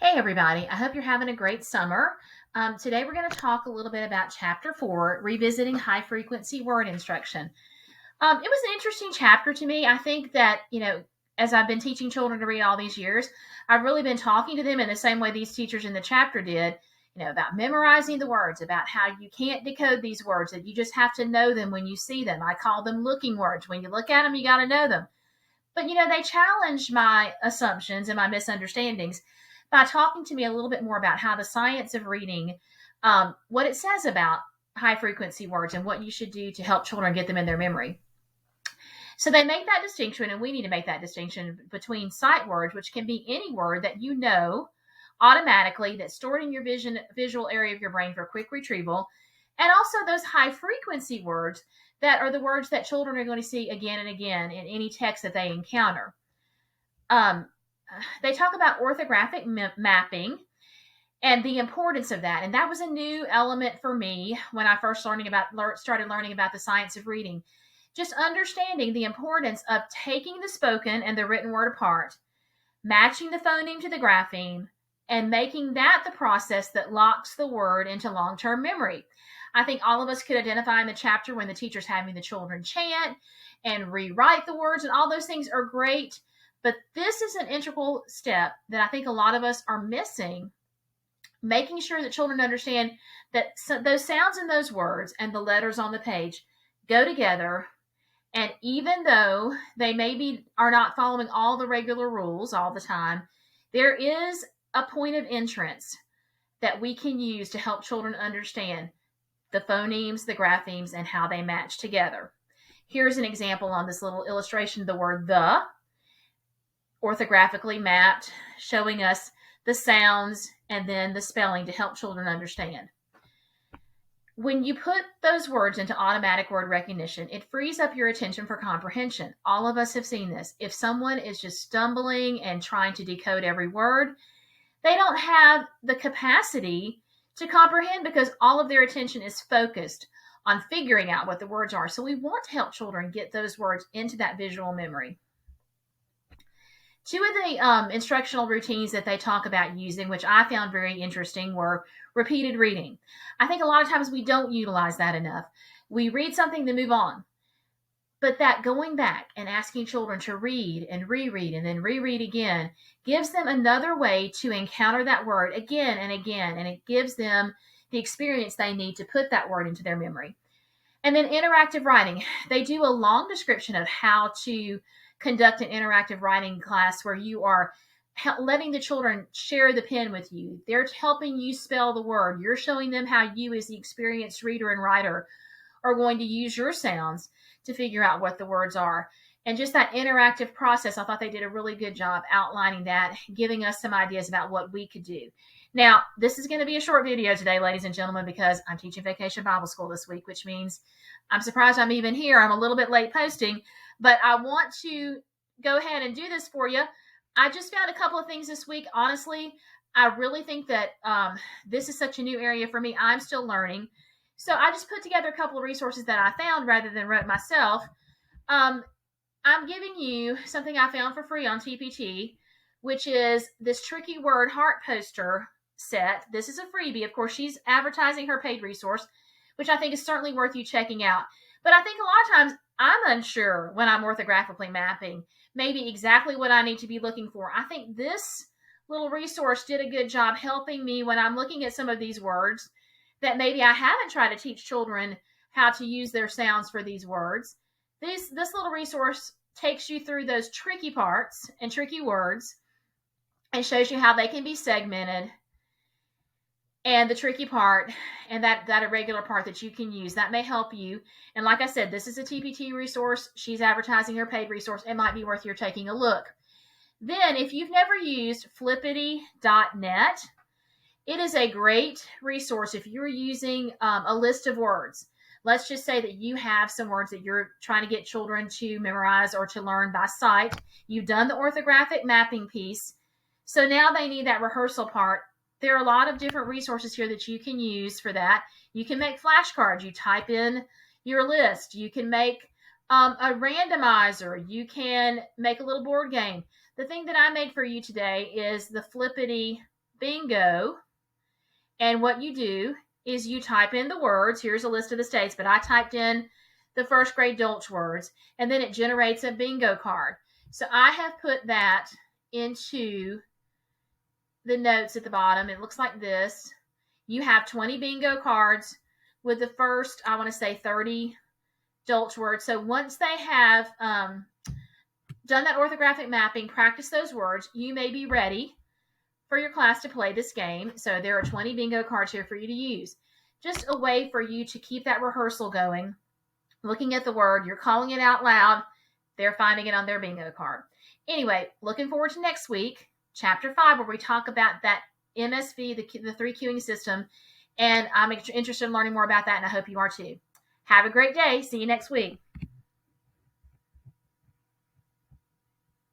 Hey, everybody. I hope you're having a great summer. Today, we're going to talk a little bit about Chapter 4, Revisiting High Frequency Word Instruction. It was an interesting chapter to me. I think that, as I've been teaching children to read all these years, I've really been talking to them in the same way these teachers in the chapter did, about memorizing the words, about how you can't decode these words, that you just have to know them when you see them. I call them looking words. When you look at them, you got to know them. But, they challenged my assumptions and my misunderstandings by talking to me a little bit more about how the science of reading, what it says about high frequency words and what you should do to help children get them in their memory. So they make that distinction, and we need to make that distinction between sight words, which can be any word that you know automatically that's stored in your visual area of your brain for quick retrieval, and also those high frequency words that are the words that children are going to see again and again in any text that they encounter. Um, they talk about orthographic mapping and the importance of that. And that was a new element for me when I first started learning about the science of reading. Just understanding the importance of taking the spoken and the written word apart, matching the phoneme to the grapheme, and making that the process that locks the word into long-term memory. I think all of us could identify in the chapter when the teacher's having the children chant and rewrite the words, and all those things are great. But this is an integral step that I think a lot of us are missing, making sure that children understand that those sounds in those words and the letters on the page go together. And even though they maybe are not following all the regular rules all the time, there is a point of entrance that we can use to help children understand the phonemes, the graphemes, and how they match together. Here's an example on this little illustration of the word the, orthographically mapped, showing us the sounds and then the spelling to help children understand. When you put those words into automatic word recognition, it frees up your attention for comprehension. All of us have seen this. If someone is just stumbling and trying to decode every word, they don't have the capacity to comprehend because all of their attention is focused on figuring out what the words are. So we want to help children get those words into that visual memory. Two of the instructional routines that they talk about using, which I found very interesting, were repeated reading. I think a lot of times we don't utilize that enough. We read something, then move on. But that going back and asking children to read and reread and then reread again gives them another way to encounter that word again and again, and it gives them the experience they need to put that word into their memory. And then interactive writing. They do a long description of how to conduct an interactive writing class where you are letting the children share the pen with you. They're helping you spell the word. You're showing them how you, as the experienced reader and writer, are going to use your sounds to figure out what the words are. And just that interactive process, I thought they did a really good job outlining that, giving us some ideas about what we could do. Now, this is going to be a short video today, ladies and gentlemen, because I'm teaching Vacation Bible School this week, which means I'm surprised I'm even here. I'm a little bit late posting, but I want to go ahead and do this for you. I just found a couple of things this week. Honestly, I really think that this is such a new area for me. I'm still learning. So I just put together a couple of resources that I found rather than wrote myself. I'm giving you something I found for free on TPT, which is this tricky word heart poster set. This is a freebie. Of course, she's advertising her paid resource, which I think is certainly worth you checking out. But I think a lot of times I'm unsure when I'm orthographically mapping maybe exactly what I need to be looking for. I think this little resource did a good job helping me when I'm looking at some of these words that maybe I haven't tried to teach children how to use their sounds for these words. This little resource takes you through those tricky parts and tricky words and shows you how they can be segmented, and the tricky part and that irregular part that you can use. That may help you. And like I said, this is a TPT resource. She's advertising her paid resource. It might be worth your taking a look. Then, if you've never used flippity.net, it is a great resource if you're using a list of words. Let's just say that you have some words that you're trying to get children to memorize or to learn by sight. You've done the orthographic mapping piece. So now they need that rehearsal part. There are a lot of different resources here that you can use for that. You can make flashcards. You type in your list. You can make a randomizer. You can make a little board game. The thing that I made for you today is the Flippity bingo. And what you do is you type in the words. Here's a list of the states, but I typed in the first grade Dolch words, and then it generates a bingo card. So I have put that into the notes at the bottom. It looks like this. You have 20 bingo cards with the first, I want to say 30 Dolch words. So once they have done that orthographic mapping, practice those words, you may be ready for your class to play this game. So there are 20 bingo cards here for you to use. Just a way for you to keep that rehearsal going. Looking at the word, you're calling it out loud, they're finding it on their bingo card. Anyway, looking forward to next week, chapter 5, where we talk about that MSV, the 3 cueing system, and I'm interested in learning more about that, and I hope you are too. Have a great day. See you next week.